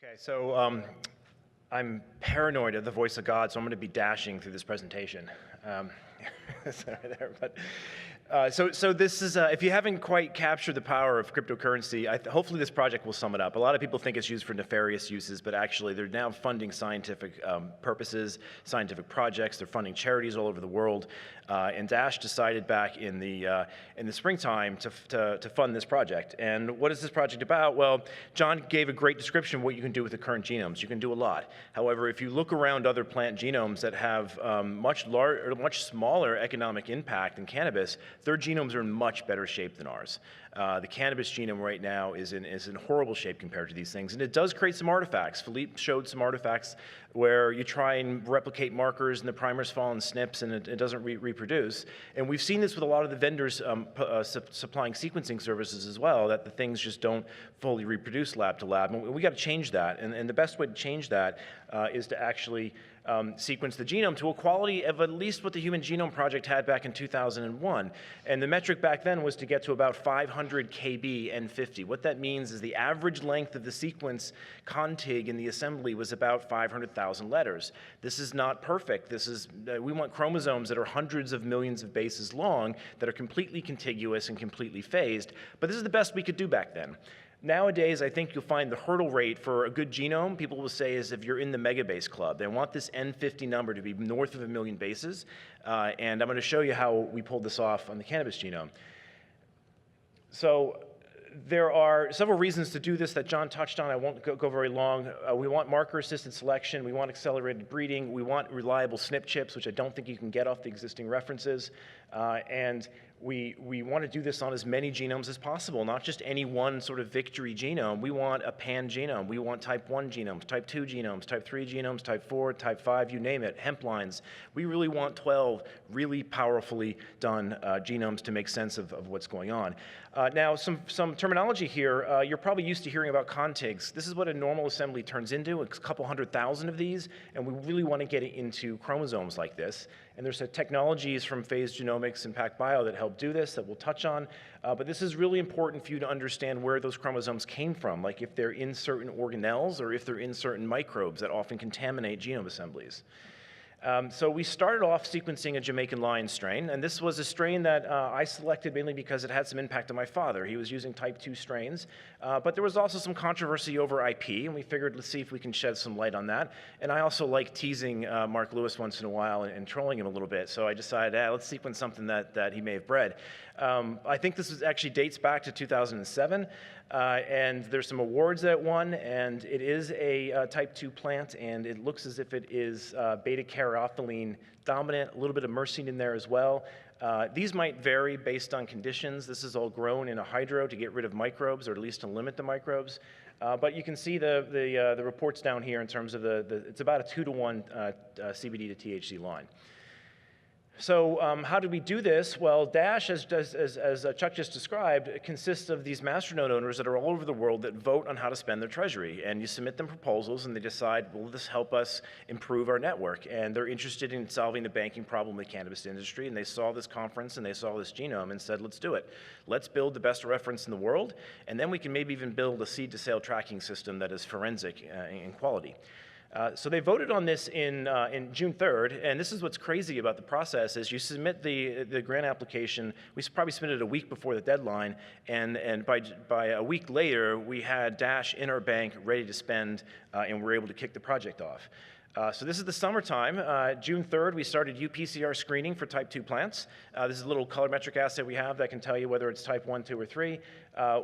Okay, so I'm paranoid of the voice of God, so I'm going to be dashing through this presentation. So this is, if you haven't quite captured the power of cryptocurrency, hopefully this project will sum it up. A lot of people think it's used for nefarious uses, but actually they're now funding scientific purposes, scientific projects. They're funding charities all over the world. And Dash decided back in the springtime to fund this project. And what is this project about? Well, John gave a great description of what you can do with the current genomes. You can do a lot. However, if you look around other plant genomes that have much smaller economic impact than cannabis, their genomes are in much better shape than ours. The cannabis genome right now is in horrible shape compared to these things, and it does create some artifacts. Philippe showed some artifacts where you try and replicate markers and the primers fall in SNPs and it doesn't reproduce. And we've seen this with a lot of the vendors supplying sequencing services as well, that the things just don't fully reproduce lab to lab. And we got to change that, and the best way to change that is to actually sequence the genome to a quality of at least what the Human Genome Project had back in 2001. And the metric back then was to get to about 500 kb N50. What that means is the average length of the sequence contig in the assembly was about 500,000 letters. This is not perfect. We want chromosomes that are hundreds of millions of bases long, that are completely contiguous and completely phased, but this is the best we could do back then. Nowadays, I think you'll find the hurdle rate for a good genome, people will say, is if you're in the megabase club. They want this N50 number to be north of 1 million bases, and I'm going to show you how we pulled this off on the cannabis genome. So there are several reasons to do this that John touched on. I won't go very long. We want marker-assisted selection. We want accelerated breeding. We want reliable SNP chips, which I don't think you can get off the existing references. And we want to do this on as many genomes as possible, not just any one sort of victory genome. We want a pan genome. We want type 1 genomes, type 2 genomes, type 3 genomes, type 4, type 5, you name it, hemp lines. We really want 12 really powerfully done genomes to make sense of what's going on. Now, some terminology here. You're probably used to hearing about contigs. This is what a normal assembly turns into, a couple 100,000 of these, and we really want to get it into chromosomes like this. And there's technologies from Phase Genomics and PacBio that help do this that we'll touch on. But this is really important for you to understand where those chromosomes came from, like if they're in certain organelles or if they're in certain microbes that often contaminate genome assemblies. So we started off sequencing a Jamaican lion strain, and this was a strain that I selected mainly because it had some impact on my father. He was using type 2 strains, but there was also some controversy over IP, and we figured let's see if we can shed some light on that. And I also like teasing Mark Lewis once in a while and trolling him a little bit, so I decided, let's sequence something that he may have bred. I think this actually dates back to 2007. And there's some awards that it won, and it is a type 2 plant, and it looks as if it is beta-caryophyllene dominant, a little bit of myrcene in there as well. These might vary based on conditions. This is all grown in a hydro to get rid of microbes, or at least to limit the microbes. But you can see the reports down here in terms of it's about a 2-to-1 CBD to THC line. So how did we do this? Well, Dash, as Chuck just described, consists of these masternode owners that are all over the world that vote on how to spend their treasury. And you submit them proposals, and they decide, will this help us improve our network? And they're interested in solving the banking problem in the cannabis industry. And they saw this conference, and they saw this genome, and said, let's do it. Let's build the best reference in the world, and then we can maybe even build a seed-to-sale tracking system that is forensic in quality. So they voted on this in June 3rd, and this is what's crazy about the process is you submit the grant application. We probably submitted a week before the deadline, and by a week later, we had Dash in our bank ready to spend, and we were able to kick the project off. So this is the summertime. June 3rd, we started UPCR screening for type 2 plants. This is a little colorimetric assay we have that can tell you whether it's type 1, 2, or 3.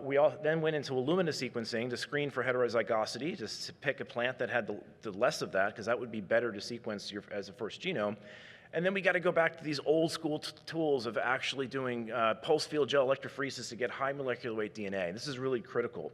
We then went into Illumina sequencing to screen for heterozygosity, to pick a plant that had the less of that, because that would be better to sequence as a first genome. And then we got to go back to these old school tools of actually doing pulse field gel electrophoresis to get high molecular weight DNA. This is really critical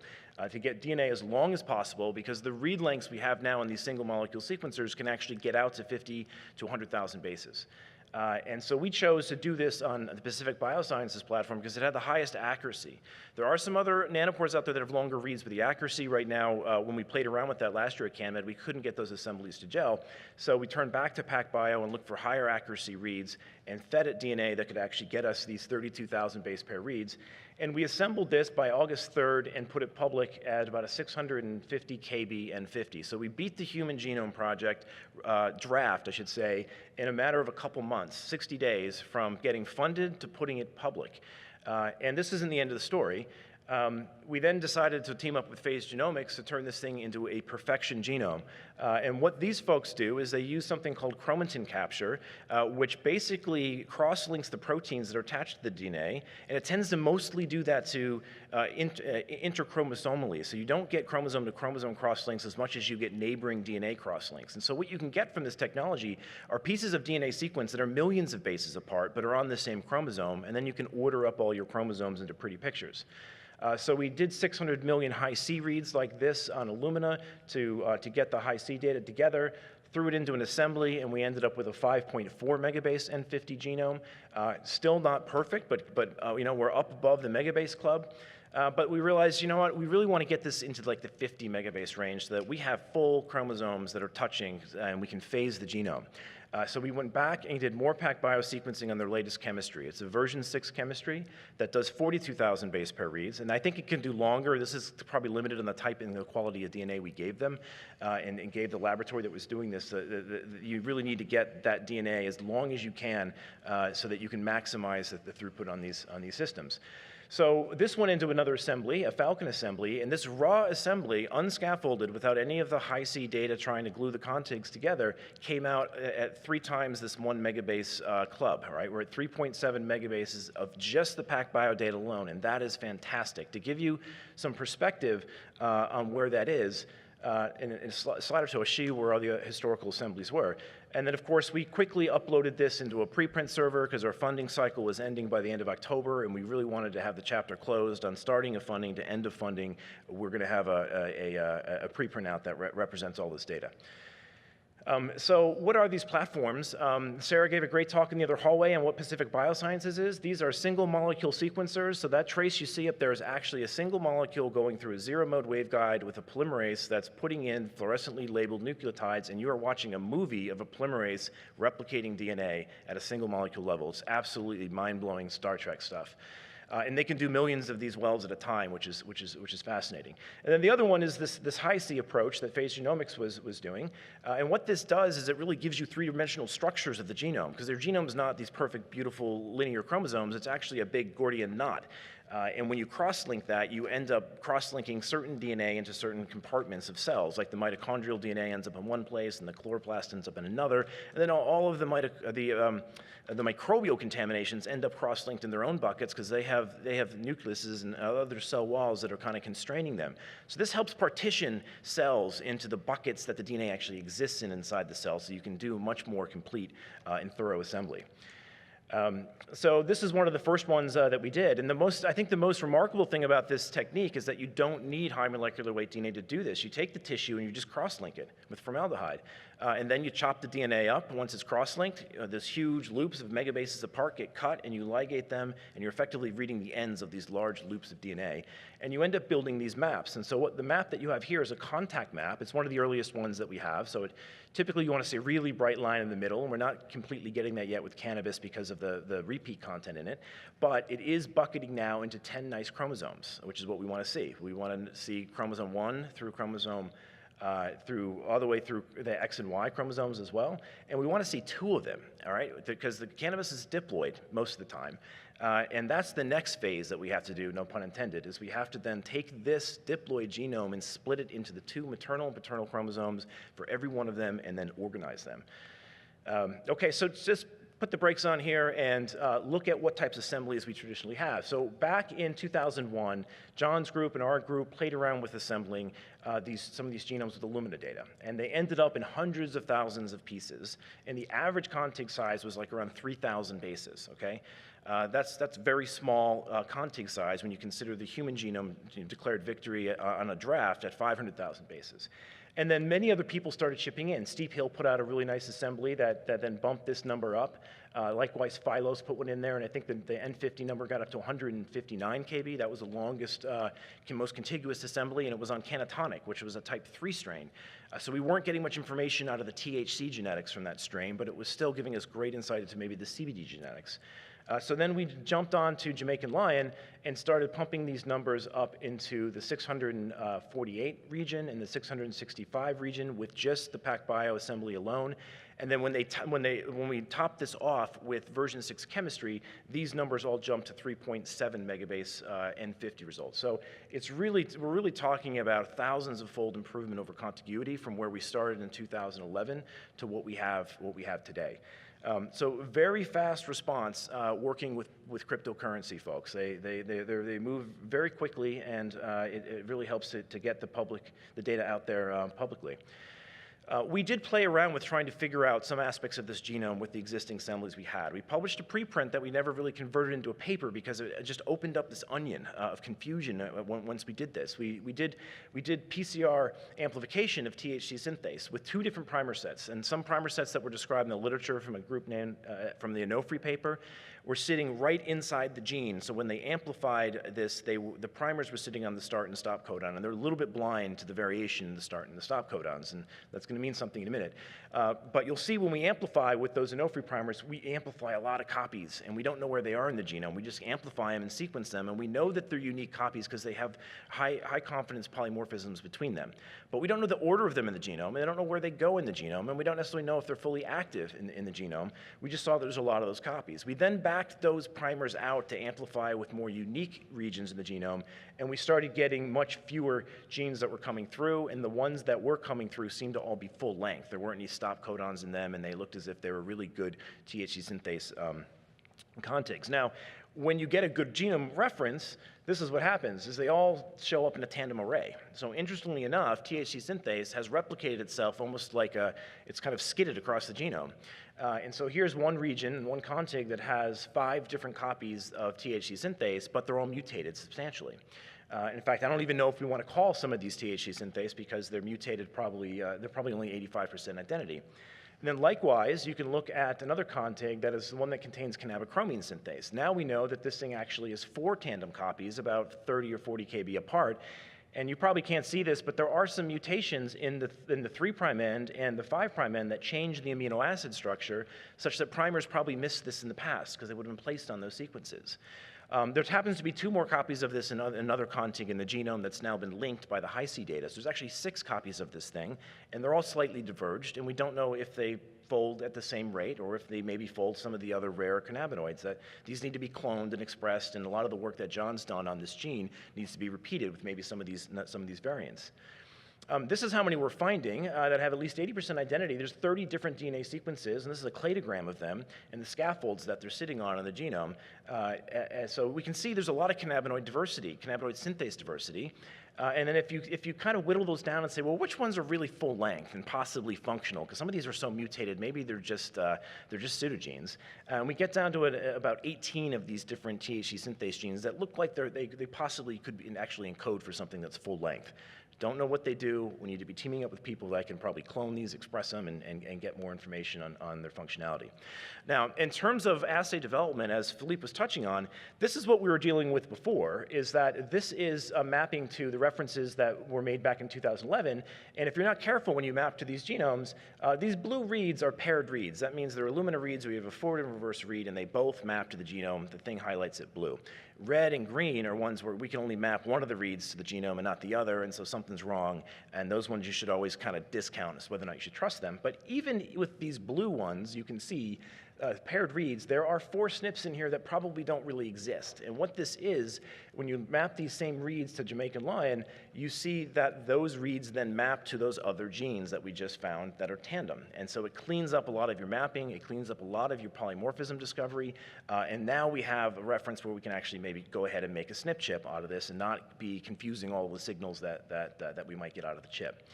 to get DNA as long as possible, because the read lengths we have now in these single molecule sequencers can actually get out to 50 to 100,000 bases. And so we chose to do this on the Pacific Biosciences platform because it had the highest accuracy. There are some other nanopores out there that have longer reads, but the accuracy right now, when we played around with that last year at CanMed, we couldn't get those assemblies to gel. So we turned back to PacBio and looked for higher accuracy reads and fed it DNA that could actually get us these 32,000 base pair reads. And we assembled this by August 3rd and put it public at about a 650 KB N50. So we beat the Human Genome Project draft, I should say, in a matter of a couple months, 60 days from getting funded to putting it public. And this isn't the end of the story. We then decided to team up with Phase Genomics to turn this thing into a perfection genome. And what these folks do is they use something called chromatin capture, which basically cross-links the proteins that are attached to the DNA, and it tends to mostly do that to interchromosomally. So you don't get chromosome-to-chromosome cross-links as much as you get neighboring DNA cross-links. And so what you can get from this technology are pieces of DNA sequence that are millions of bases apart, but are on the same chromosome, and then you can order up all your chromosomes into pretty pictures. So we did 600 million high-C reads like this on Illumina to get the high-C data together, threw it into an assembly, and we ended up with a 5.4 megabase N50 genome. Still not perfect, but you know, we're up above the megabase club. But we realized, you know what, we really want to get this into like the 50 megabase range so that we have full chromosomes that are touching and we can phase the genome. So we went back and did more PacBio sequencing on their latest chemistry. It's a version 6 chemistry that does 42,000 base pair reads, and I think it can do longer. This is probably limited on the type and the quality of DNA we gave them and gave the laboratory that was doing this. You really need to get that DNA as long as you can so that you can maximize the throughput on these systems. So this went into another assembly, a Falcon assembly, and this raw assembly, unscaffolded without any of the high-C data trying to glue the contigs together, came out at 3 times this 1 megabase club, all right? We're at 3.7 megabases of just the PacBio data alone, and that is fantastic. To give you some perspective on where that is, in a slide or so, I'll show you where all the historical assemblies were. And then, of course, we quickly uploaded this into a preprint server because our funding cycle was ending by the end of October, and we really wanted to have the chapter closed on starting of funding to end of funding. We're going to have a preprint out that represents all this data. So what are these platforms? Sarah gave a great talk in the other hallway on what Pacific Biosciences is. These are single molecule sequencers. So that trace you see up there is actually a single molecule going through a zero-mode waveguide with a polymerase that's putting in fluorescently labeled nucleotides, and you are watching a movie of a polymerase replicating DNA at a single molecule level. It's absolutely mind-blowing Star Trek stuff. And they can do millions of these wells at a time, which is fascinating. And then the other one is this high-C approach that Phase Genomics was doing. And what this does is it really gives you three-dimensional structures of the genome, because their genome is not these perfect, beautiful linear chromosomes. It's actually a big Gordian knot. And when you cross-link that, you end up cross-linking certain DNA into certain compartments of cells, like the mitochondrial DNA ends up in one place and the chloroplast ends up in another. And then all of the microbial contaminations end up cross-linked in their own buckets because they have nucleuses and other cell walls that are kind of constraining them. So this helps partition cells into the buckets that the DNA actually exists in inside the cell, so you can do much more complete and thorough assembly. So this is one of the first ones that we did, and I think the most remarkable thing about this technique is that you don't need high molecular weight DNA to do this. You take the tissue and you just cross-link it with formaldehyde, and then you chop the DNA up. Once it's cross-linked, these huge loops of megabases apart get cut, and you ligate them, and you're effectively reading the ends of these large loops of DNA, and you end up building these maps. And so the map that you have here is a contact map. It's one of the earliest ones that we have. So typically you want to see a really bright line in the middle, and we're not completely getting that yet with Cannabis because of the repeat content in it, but it is bucketing now into 10 nice chromosomes, which is what we want to see. We want to see chromosome 1 through chromosome all the way through the X and Y chromosomes as well, and we want to see 2 of them, all right, because the Cannabis is diploid most of the time, and that's the next phase that we have to do, no pun intended, is we have to then take this diploid genome and split it into the 2 maternal and paternal chromosomes for every one of them and then organize them. Okay, so just put the brakes on here and look at what types of assemblies we traditionally have. So back in 2001, John's group and our group played around with assembling some of these genomes with Illumina data, and they ended up in hundreds of thousands of pieces, and the average contig size was like around 3,000 bases, okay? That's very small contig size when you consider the human genome declared victory on a draft at 500,000 bases. And then many other people started chipping in. Steep Hill put out a really nice assembly that then bumped this number up. Likewise, Phylos put one in there, and I think the N50 number got up to 159 kb. That was the longest, most contiguous assembly, and it was on Cannatonic, which was a type 3 strain. So we weren't getting much information out of the THC genetics from that strain, but it was still giving us great insight into maybe the CBD genetics. So then we jumped on to Jamaican lion and started pumping these numbers up into the 648 region and the 665 region with just the PacBio assembly alone. And then when we topped this off with version 6 chemistry, these numbers all jumped to 3.7 megabase N50 results. So we're really talking about thousands of fold improvement over contiguity from where we started in 2011 to what we have today. So very fast response working with cryptocurrency folks. They move very quickly, and it really helps to get the data out there publicly. We did play around with trying to figure out some aspects of this genome with the existing assemblies we had. We published a preprint that we never really converted into a paper because it just opened up this onion of confusion once we did this. We did PCR amplification of THC synthase with 2 different primer sets, and some primer sets that were described in the literature from a group named from the Onofre paper were sitting right inside the gene. So when they amplified this, the primers were sitting on the start and stop codon, and they're a little bit blind to the variation in the start and the stop codons, and that's going to mean something in a minute. But you'll see when we amplify with those Onofre primers, we amplify a lot of copies, and we don't know where they are in the genome. We just amplify them and sequence them, and we know that they're unique copies because they have high confidence polymorphisms between them. But we don't know the order of them in the genome, and I don't know where they go in the genome, and we don't necessarily know if they're fully active in the genome. We just saw that there's a lot of those copies. We then backed those primers out to amplify with more unique regions in the genome, and we started getting much fewer genes that were coming through, and the ones that were coming through seemed to all be full length. There weren't any stop codons in them, and they looked as if they were really good THC synthase contigs. Now, when you get a good genome reference, this is what happens, is they all show up in a tandem array. So interestingly enough, THC synthase has replicated itself almost like it's kind of skidded across the genome. And so here's one region, one contig that has 5 different copies of THC synthase, but they're all mutated substantially. In fact, I don't even know if we want to call some of these THC synthase because they're mutated they're probably only 85% identity. And then likewise, you can look at another contig that is the one that contains Chromium synthase. Now we know that this thing actually is 4 tandem copies, about 30 or 40 kb apart. And you probably can't see this, but there are some mutations in the 3' end and the 5' end that change the amino acid structure, such that primers probably missed this in the past because they would have been placed on those sequences. There happens to be 2 more copies of this in another contig in the genome that's now been linked by the Hi-C data. So there's actually 6 copies of this thing, and they're all slightly diverged, and we don't know if they fold at the same rate or if they maybe fold some of the other rare cannabinoids. That these need to be cloned and expressed, and a lot of the work that John's done on this gene needs to be repeated with maybe some of these variants. This is how many we're finding that have at least 80% identity. There's 30 different DNA sequences, and this is a cladogram of them and the scaffolds that they're sitting on in the genome. So we can see there's a lot of cannabinoid diversity, cannabinoid synthase diversity. And then if you kind of whittle those down and say, well, which ones are really full length and possibly functional? Because some of these are so mutated, maybe they're just pseudogenes. And we get down to about 18 of these different THC synthase genes that look like they possibly could actually encode for something that's full length. Don't know what they do. We need to be teaming up with people that can probably clone these, express them, and get more information on their functionality. Now, in terms of assay development, as Philippe was touching on, this is what we were dealing with before, is that this is a mapping to the references that were made back in 2011. And if you're not careful when you map to these genomes, these blue reads are paired reads. That means they're Illumina reads where you have a forward and reverse read, and they both map to the genome. The thing highlights it blue. Red and green are ones where we can only map one of the reads to the genome and not the other, and so something's wrong. And those ones you should always kind of discount as whether or not you should trust them. But even with these blue ones, you can see paired reads, there are 4 SNPs in here that probably don't really exist. And what this is, when you map these same reads to Jamaican lion, you see that those reads then map to those other genes that we just found that are tandem. And so it cleans up a lot of your mapping, it cleans up a lot of your polymorphism discovery, and now we have a reference where we can actually maybe go ahead and make a SNP chip out of this and not be confusing all the signals that we might get out of the chip.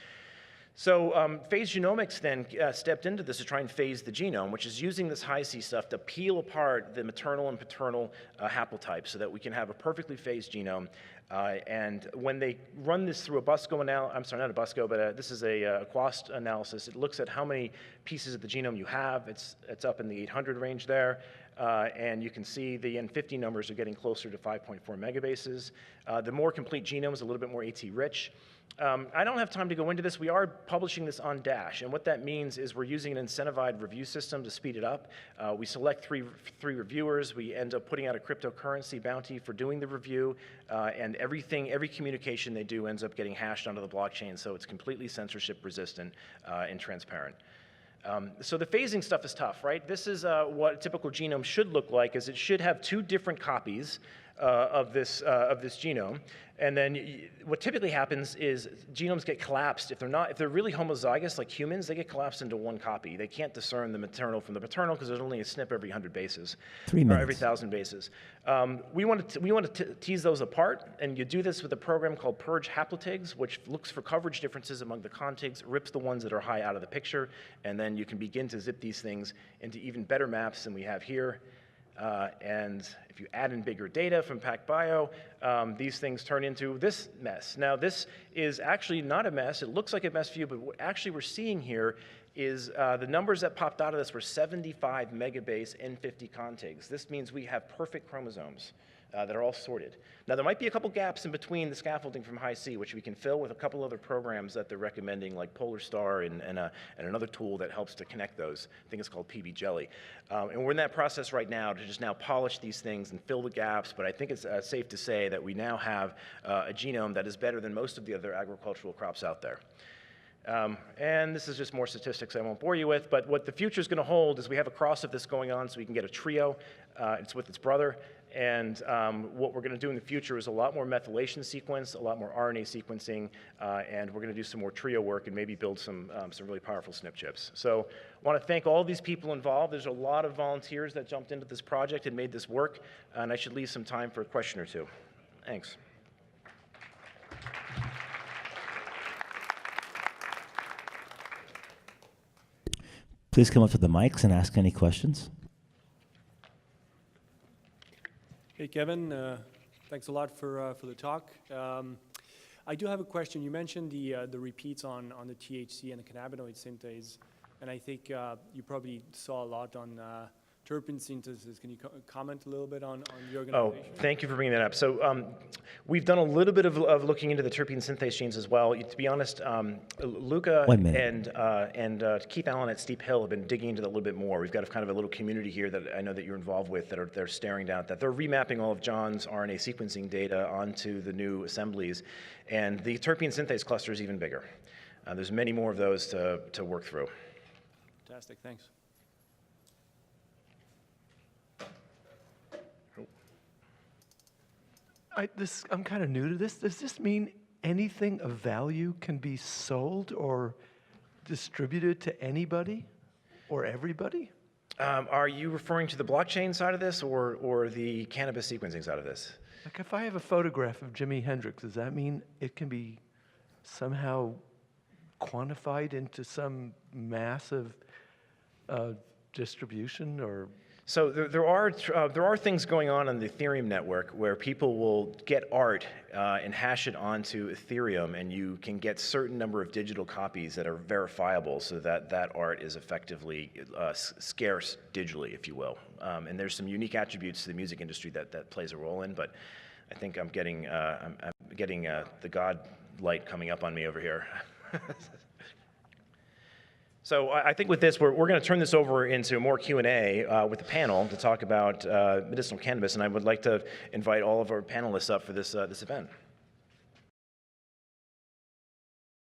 So phase genomics then stepped into this to try and phase the genome, which is using this high-C stuff to peel apart the maternal and paternal haplotypes so that we can have a perfectly phased genome. And when they run this through a BUSCO analysis, I'm sorry, not a BUSCO, but this is a QUAST analysis. It looks at how many pieces of the genome you have. It's up in the 800 range there. And you can see the N50 numbers are getting closer to 5.4 megabases. The more complete genome is a little bit more AT rich. I don't have time to go into this. We are publishing this on Dash, and what that means is we're using an incentivized review system to speed it up. We select three reviewers. We end up putting out a cryptocurrency bounty for doing the review, and every communication they do ends up getting hashed onto the blockchain, so it's completely censorship resistant and transparent. So the phasing stuff is tough, right? This is what a typical genome should look like, is it should have 2 different copies of this genome. And then what typically happens is genomes get collapsed. If they're really homozygous like humans, they get collapsed into 1 copy. They can't discern the maternal from the paternal because there's only a SNP every 100 bases. 3 minutes. Or every 1,000 bases. We want to tease those apart, and you do this with a program called purge haplotigs, which looks for coverage differences among the contigs, rips the ones that are high out of the picture, and then you can begin to zip these things into even better maps than we have here. And if you add in bigger data from PacBio, these things turn into this mess. Now, this is actually not a mess. It looks like a mess view, but what actually we're seeing here is the numbers that popped out of this were 75 megabase N50 contigs. This means we have perfect chromosomes that are all sorted. Now, there might be a couple gaps in between the scaffolding from high-C, which we can fill with a couple other programs that they're recommending, like Polar Star and another tool that helps to connect those. I think it's called PB Jelly. And we're in that process right now to just now polish these things and fill the gaps, but I think it's safe to say that we now have a genome that is better than most of the other agricultural crops out there. And this is just more statistics I won't bore you with, but what the future is going to hold is we have a cross of this going on so we can get a trio. It's with its brother. And what we're going to do in the future is a lot more methylation sequence, a lot more RNA sequencing, and we're going to do some more trio work and maybe build some really powerful SNP chips. So I want to thank all these people involved. There's a lot of volunteers that jumped into this project and made this work, and I should leave some time for a question or two. Thanks. Please come up to the mics and ask any questions. Hey, Kevin. Thanks a lot for the talk. I do have a question. You mentioned the repeats on the THC and the cannabinoid synthase, and I think you probably saw a lot on terpene synthesis. Can you comment a little bit on the organization? Oh, thank you for bringing that up. So we've done a little bit of looking into the terpene synthase genes as well. To be honest, Luca and Keith Allen at Steep Hill have been digging into that a little bit more. We've got kind of a little community here that I know that you're involved with that they're staring down at that. They're remapping all of John's RNA sequencing data onto the new assemblies, and the terpene synthase cluster is even bigger. There's many more of those to work through. Fantastic, thanks. I'm kind of new to this. Does this mean anything of value can be sold or distributed to anybody or everybody? Are you referring to the blockchain side of this or the cannabis sequencing side of this? Like if I have a photograph of Jimi Hendrix, does that mean it can be somehow quantified into some massive distribution or? So there are things going on the Ethereum network where people will get art and hash it onto Ethereum, and you can get certain number of digital copies that are verifiable, so that art is effectively scarce digitally, if you will. And there's some unique attributes to the music industry that plays a role in. But I think I'm getting the God light coming up on me over here. So I think with this, we're going to turn this over into more Q&A with the panel to talk about medicinal cannabis, and I would like to invite all of our panelists up for this event.